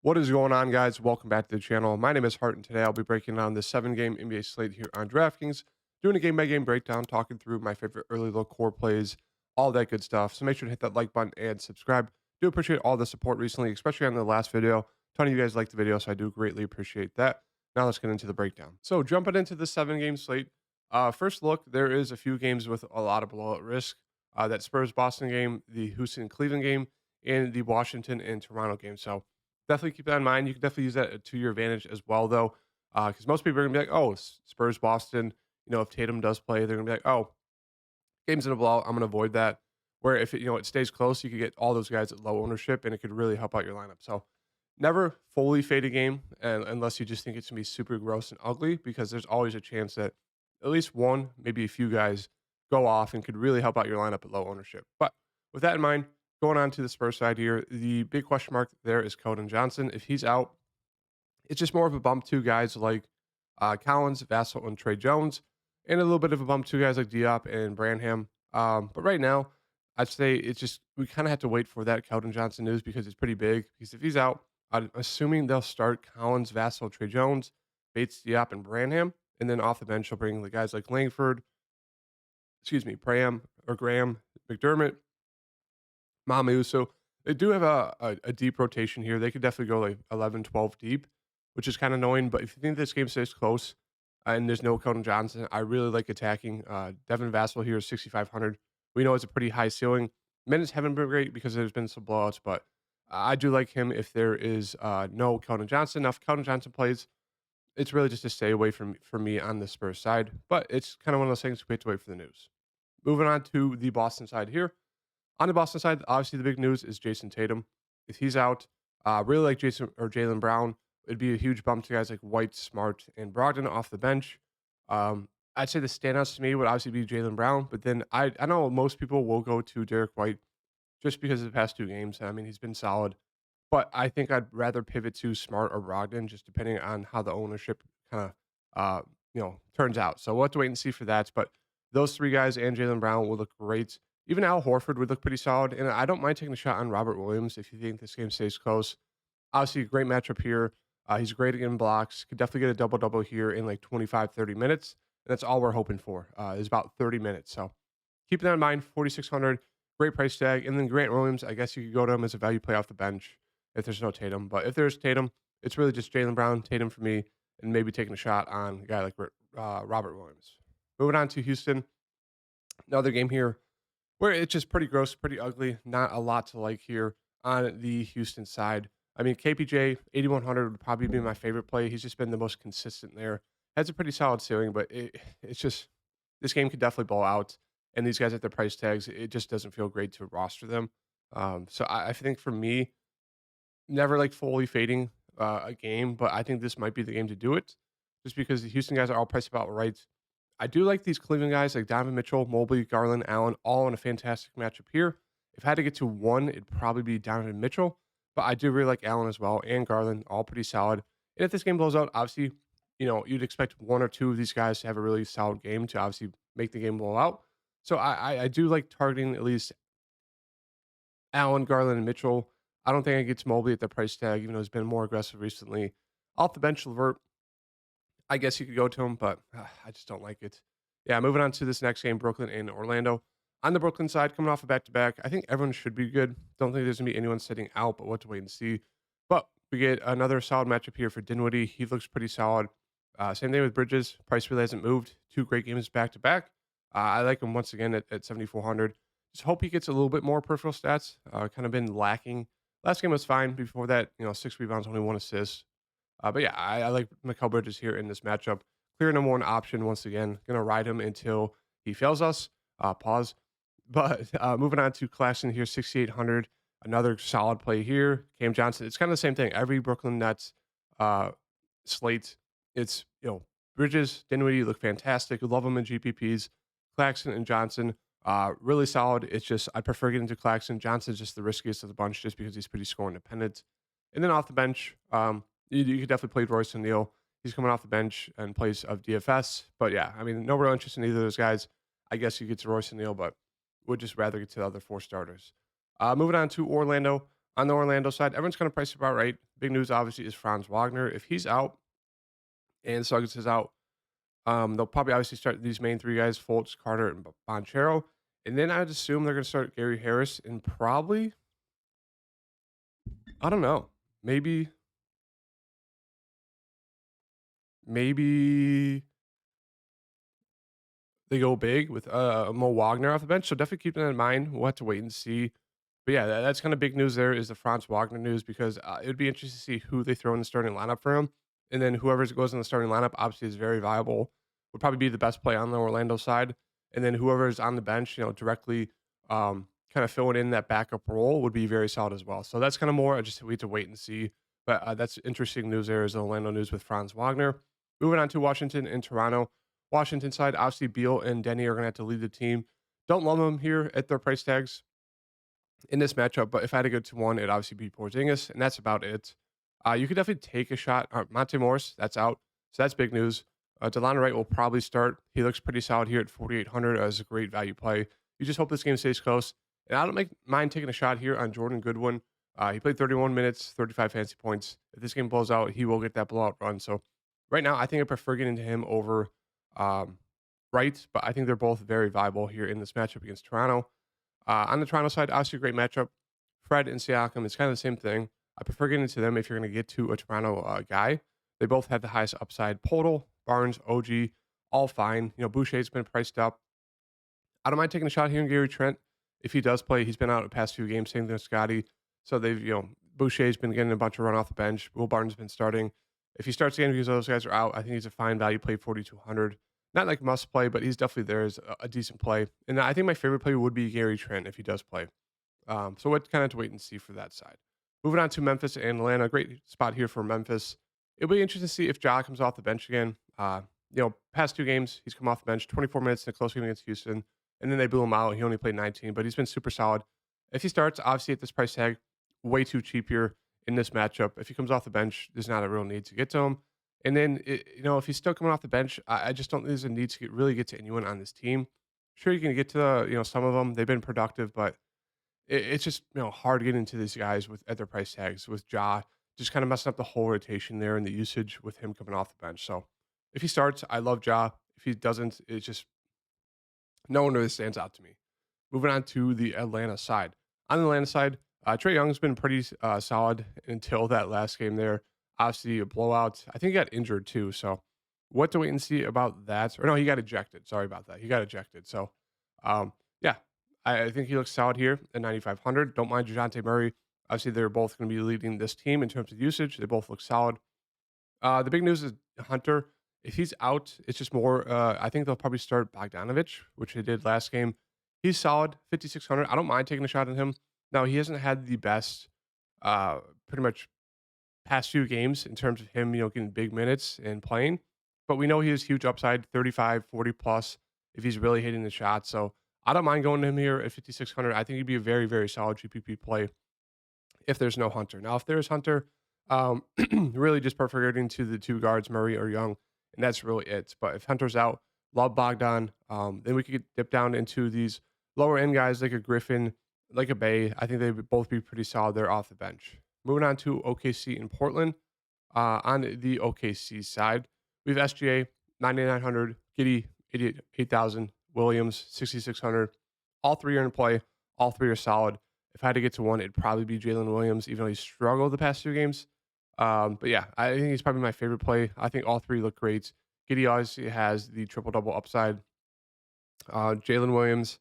What is going on, guys? Welcome back to the channel. My name is Hart, and today I'll be breaking down the 7-game NBA slate here on DraftKings, doing a game-by-game breakdown, talking through my favorite early look core plays, all that good stuff. So make sure to hit that like button and subscribe. Do appreciate all the support recently, especially on the last video. A ton of you guys liked the video, so I do greatly appreciate that. Now let's get into the breakdown. So jumping into the 7-game slate, first look, there is a few games with a lot of blowout risk. That Spurs-Boston game, the Houston-Cleveland game, and the Washington and Toronto game. So definitely keep that in mind. You can definitely use that to your advantage as well, though, because most people are gonna be like, "Oh, Spurs, Boston." If Tatum does play, they're gonna be like, "Oh, game's in a blowout. I'm gonna avoid that." Where if it stays close, you could get all those guys at low ownership, and it could really help out your lineup. So never fully fade a game, and unless you just think it's gonna be super gross and ugly, because there's always a chance that at least one, maybe a few guys go off and could really help out your lineup at low ownership. But with that in mind, going on to the Spurs side here, the big question mark there is Keldon Johnson. If he's out, it's just more of a bump to guys like Collins, Vassell, and Trey Jones, and a little bit of a bump to guys like Diop and Branham. But right now, I'd say it's just we kind of have to wait for that Keldon Johnson news because it's pretty big. Because if he's out, I'm assuming they'll start Collins, Vassell, Trey Jones, Bates, Diop, and Branham, and then off the bench, they'll bring the guys like Langford, Graham, McDermott, Mamu. So they do have a deep rotation here. They could definitely go like 11, 12 deep, which is kind of annoying. But if you think this game stays close and there's no Keldon Johnson, I really like attacking Devin Vassell here, 6,500. We know it's a pretty high ceiling. Minutes haven't been great because there's been some blowouts, but I do like him if there is no Keldon Johnson. Now, if Keldon Johnson plays, it's really just to stay away from for me on the Spurs side. But it's kind of one of those things we have to wait for the news. Moving on to the Boston side here. On the Boston side, obviously the big news is Jason Tatum. If he's out, really like Jason or Jalen Brown, it'd be a huge bump to guys like White, Smart, and Brogdon off the bench. I'd say the standouts to me would obviously be Jalen Brown, but then I know most people will go to Derek White just because of the past two games. I mean, he's been solid, but I think I'd rather pivot to Smart or Brogdon, just depending on how the ownership kind of turns out. So we'll have to wait and see for that. But those three guys and Jalen Brown will look great. Even Al Horford would look pretty solid, and I don't mind taking a shot on Robert Williams if you think this game stays close. Obviously, a great matchup here. He's great against blocks. Could definitely get a double-double here in like 25, 30 minutes. And that's all we're hoping for is about 30 minutes. So keep that in mind, 4,600, great price tag. And then Grant Williams, I guess you could go to him as a value play off the bench if there's no Tatum. But if there's Tatum, it's really just Jalen Brown, Tatum for me, and maybe taking a shot on a guy like Robert Williams. Moving on to Houston, another game here where it's just pretty gross, pretty ugly. Not a lot to like here on the Houston side. I mean, KPJ 8,100 would probably be my favorite play. He's just been the most consistent there. Has a pretty solid ceiling, but it's just this game could definitely blow out. And these guys at their price tags, it just doesn't feel great to roster them. So I think for me, never like fully fading a game, but I think this might be the game to do it, just because the Houston guys are all priced about right. I do like these Cleveland guys like Donovan Mitchell, Mobley, Garland, Allen, all in a fantastic matchup here. If I had to get to one, it'd probably be Donovan Mitchell, but I do really like Allen as well and Garland, all pretty solid. And if this game blows out, obviously, you'd expect one or two of these guys to have a really solid game to obviously make the game blow out. So I do like targeting at least Allen, Garland, and Mitchell. I don't think I get to Mobley at the price tag, even though he's been more aggressive recently. Off the bench, Levert, I guess you could go to him, but I just don't like it. Yeah, moving on to this next game, Brooklyn and Orlando. On the Brooklyn side, coming off a back-to-back, I think everyone should be good. Don't think there's going to be anyone sitting out, but what to wait and see. But we get another solid matchup here for Dinwiddie. He looks pretty solid. Same thing with Bridges. Price really hasn't moved. Two great games back-to-back. I like him once again at 7,400. Just hope he gets a little bit more peripheral stats. Kind of been lacking. Last game was fine. Before that, 6 rebounds, only 1 assist. But yeah, I like Mikal Bridges here in this matchup. Clear number one option once again. Gonna ride him until he fails us. Pause. But moving on to Claxton here, 6,800. Another solid play here. Cam Johnson. It's kind of the same thing. Every Brooklyn Nets slate. It's Bridges, Dinwiddie look fantastic. Love them in GPPs. Claxton and Johnson. Really solid. It's just I prefer getting to Claxton. Johnson's just the riskiest of the bunch just because he's pretty score independent. And then off the bench, you could definitely play Royce O'Neal. He's coming off the bench in place of DFS. But yeah, I mean, no real interest in either of those guys. I guess you get to Royce O'Neal, but would just rather get to the other four starters. Moving on to Orlando. On the Orlando side, everyone's kind of priced about right. Big news, obviously, is Franz Wagner. If he's out and Suggs is out, they'll probably obviously start these main three guys, Fultz, Carter, and Bonchero. And then I'd assume they're going to start Gary Harris and probably, I don't know, maybe, maybe they go big with Mo Wagner off the bench. So definitely keep that in mind. We'll have to wait and see. But yeah, that's kind of big news there is the Franz Wagner news because it would be interesting to see who they throw in the starting lineup for him. And then whoever goes in the starting lineup obviously is very viable. Would probably be the best play on the Orlando side. And then whoever is on the bench, directly kind of filling in that backup role would be very solid as well. So that's kind of more just we have to wait and see. But that's interesting news there is the Orlando news with Franz Wagner. Moving on to Washington and Toronto. Washington side, obviously Beal and Denny are going to have to lead the team. Don't love them here at their price tags in this matchup, but if I had to go to one, it'd obviously be Porzingis, and that's about it. You could definitely take a shot. Monte Morris, that's out, so that's big news. Delon Wright will probably start. He looks pretty solid here at 4,800 as a great value play. You just hope this game stays close, and I don't mind taking a shot here on Jordan Goodwin. He played 31 minutes, 35 fantasy points. If this game blows out, he will get that blowout run. So right now, I think I prefer getting to him over Wright, but I think they're both very viable here in this matchup against Toronto. On the Toronto side, obviously a great matchup. Fred and Siakam, it's kind of the same thing. I prefer getting to them if you're going to get to a Toronto guy. They both have the highest upside. Podol, Barnes, OG, all fine. Boucher's been priced up. I don't mind taking a shot here on Gary Trent. If he does play, he's been out the past few games, same thing with Scotty. So Boucher's been getting a bunch of run off the bench. Will Barton's been starting. If he starts again because those guys are out, I think he's a fine value play, 4,200. Not like must play, but he's definitely there as a decent play. And I think my favorite play would be Gary Trent if he does play. So we'll kind of wait and see for that side. Moving on to Memphis and Atlanta. Great spot here for Memphis. It'll be interesting to see if Ja comes off the bench again. Past two games, he's come off the bench, 24 minutes in a close game against Houston. And then they blew him out. He only played 19, but he's been super solid. If he starts, obviously at this price tag, way too cheap here in this matchup. If he comes off the bench, there's not a real need to get to him. And then, if he's still coming off the bench, I just don't think there's a need to really get to anyone on this team. Sure, you can get to some of them. They've been productive, but it's just hard getting to these guys at their price tags with Ja just kind of messing up the whole rotation there and the usage with him coming off the bench. So if he starts, I love Ja. If he doesn't, it's just no one really stands out to me. Moving on to the Atlanta side. On the Atlanta side, Trae Young's been pretty solid until that last game there. Obviously, a blowout. I think he got injured too. So, what to wait and see about that? Or no, he got ejected. Sorry about that. He got ejected. So, yeah, I think he looks solid here at 9,500. Don't mind DeJounte Murray. Obviously, they're both going to be leading this team in terms of usage. They both look solid. The big news is Hunter. If he's out, it's just more. I think they'll probably start Bogdanovich, which they did last game. He's solid, 5,600. I don't mind taking a shot at him. Now, he hasn't had the best, pretty much past few games in terms of him, getting big minutes and playing. But we know he has huge upside, 35, 40 plus if he's really hitting the shot. So I don't mind going to him here at 5,600. I think he'd be a very, very solid GPP play if there's no Hunter. Now, if there's Hunter, really just preferring to the two guards, Murray or Young, and that's really it. But if Hunter's out, love Bogdan. Then we could dip down into these lower end guys like a Griffin, like a Bay. I think they would both be pretty solid there off the bench. Moving on to OKC and Portland. On the OKC side, we have SGA 9,900, Giddy 8,000, Williams 6,600. All three are in play. All three are solid. If I had to get to one, it'd probably be Jalen Williams, even though he struggled the past two games. But yeah, I think he's probably my favorite play. I think all three look great. Giddy obviously has the triple double upside. Jalen Williams,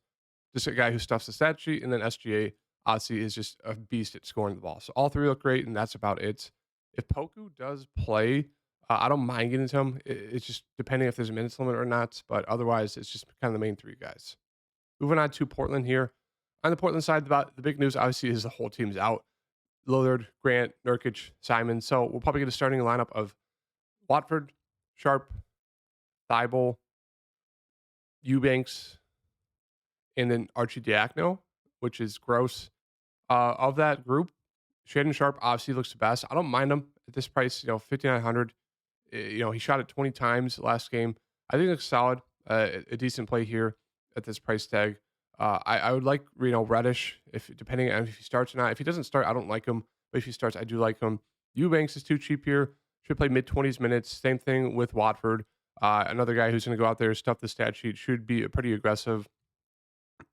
just a guy who stuffs the stat sheet, and then SGA obviously is just a beast at scoring the ball. So all three look great, and that's about it. If Poku does play, I don't mind getting to him. It's just depending if there's a minutes limit or not, but otherwise, it's just kind of the main three guys. Moving on to Portland here. On the Portland side, the big news obviously is the whole team's out. Lillard, Grant, Nurkic, Simon. So we'll probably get a starting lineup of Watford, Sharp, Thibault, Eubanks, and then Archie Diacono, which is gross. Of that group, Shaden Sharp obviously looks the best. I don't mind him at this price, 5,900. He shot it 20 times last game. I think it's solid, a decent play here at this price tag. I would like, Reddish, if depending on if he starts or not. If he doesn't start, I don't like him, but if he starts, I do like him. Eubanks is too cheap here. Should play mid-20s minutes. Same thing with Watford. Another guy who's going to go out there, stuff the stat sheet, should be pretty aggressive.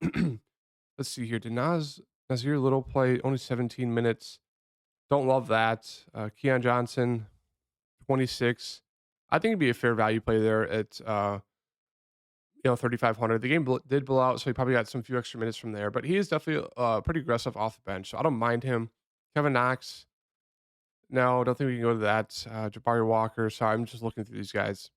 Let's see here. Did Nazir Little play only 17 minutes? Don't love that. Keon Johnson, 26. I think it'd be a fair value play there at 3,500. The game did blow out, so he probably got some few extra minutes from there. But he is definitely pretty aggressive off the bench, so I don't mind him. Kevin Knox, no, don't think we can go to that. Jabari Walker, sorry, I'm just looking through these guys.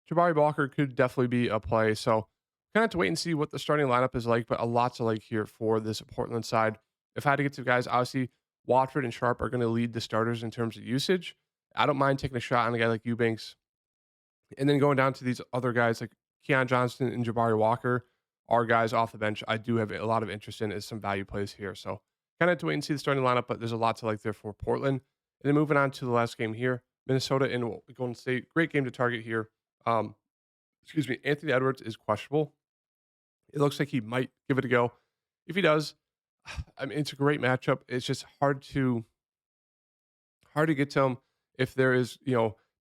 Jabari Walker could definitely be a play. So kind of have to wait and see what the starting lineup is like, but a lot to like here for this Portland side. If I had to get to guys, obviously Watford and Sharp are going to lead the starters in terms of usage. I don't mind taking a shot on a guy like Eubanks. And then going down to these other guys like Keon Johnson and Jabari Walker are guys off the bench I do have a lot of interest in as some value plays here. So kind of have to wait and see the starting lineup, but there's a lot to like there for Portland. And then moving on to the last game here, Minnesota and Golden State. Great game to target here. Um, Anthony Edwards is questionable. It looks like he might give it a go. If he does, I mean, it's a great matchup. It's just hard to get to him if there is,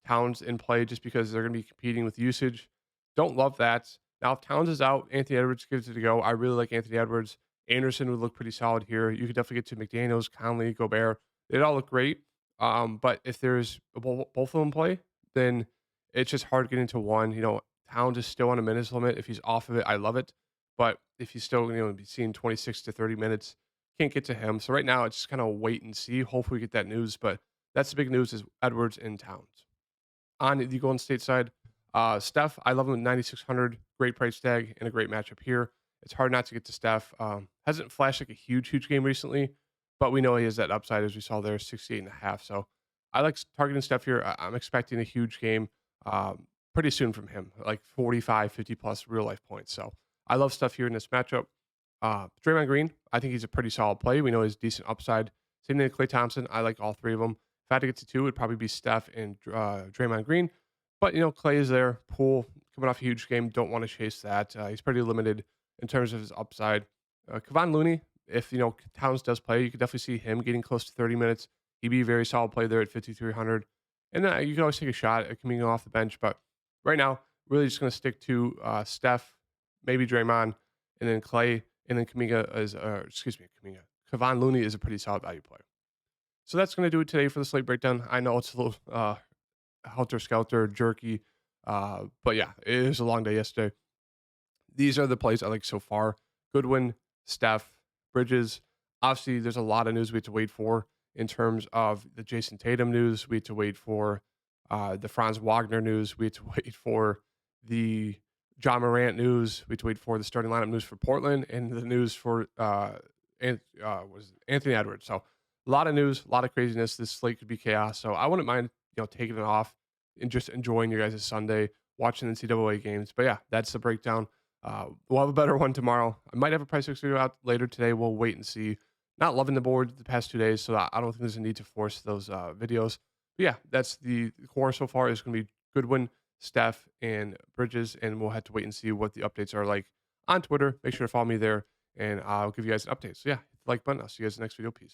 Towns in play just because they're going to be competing with usage. Don't love that. Now, if Towns is out, Anthony Edwards gives it a go. I really like Anthony Edwards. Anderson would look pretty solid here. You could definitely get to McDaniels, Conley, Gobert. They'd all look great. But if there's both of them play, then it's just hard getting to one. Towns is still on a minutes limit. If he's off of it, I love it. But if he's still, be seeing 26 to 30 minutes, can't get to him. So right now, it's just kind of wait and see. Hopefully, we get that news. But that's the big news is Edwards and Towns. On the Golden State side, Steph, I love him at 9,600. Great price tag and a great matchup here. It's hard not to get to Steph. Hasn't flashed like a huge game recently, but we know he has that upside as we saw there, 68.5. So I like targeting Steph here. I'm expecting a huge game pretty soon from him, like 45, 50 plus real life points. So I love Steph here in this matchup. Draymond Green, I think he's a pretty solid play. We know he's decent upside. Same thing with Klay Thompson. I like all three of them. If I had to get to two, it'd probably be Steph and Draymond Green. But, Klay is there. Poole coming off a huge game. Don't want to chase that. He's pretty limited in terms of his upside. Kevon Looney, if, Towns does play, you could definitely see him getting close to 30 minutes. He'd be a very solid play there at 5,300. And then you can always take a shot at coming off the bench. But right now, really just going to stick to Steph, maybe Draymond, and then Klay, and then Kuminga. Kevon Looney is a pretty solid value play. So that's going to do it today for the slate breakdown. I know it's a little helter-skelter, jerky, but yeah, it was a long day yesterday. These are the plays I like so far. Goodwin, Steph, Bridges. Obviously, there's a lot of news we have to wait for in terms of the Jason Tatum news. We have to wait for the Franz Wagner news. We have to wait for the John Morant news. We have to wait for the starting lineup news for Portland and the news for Anthony Edwards. So a lot of news, a lot of craziness. This slate could be chaos. So I wouldn't mind, taking it off and just enjoying your guys' Sunday, watching the NCAA games. But yeah, that's the breakdown. We'll have a better one tomorrow. I might have a price fix video out later today. We'll wait and see. Not loving the board the past 2 days, so I don't think there's a need to force those videos. But yeah, that's the core so far is going to be Goodwin, Steph, and Bridges, and we'll have to wait and see what the updates are like on Twitter. Make sure to follow me there, and I'll give you guys an update. So yeah, hit the like button. I'll see you guys in the next video. Peace.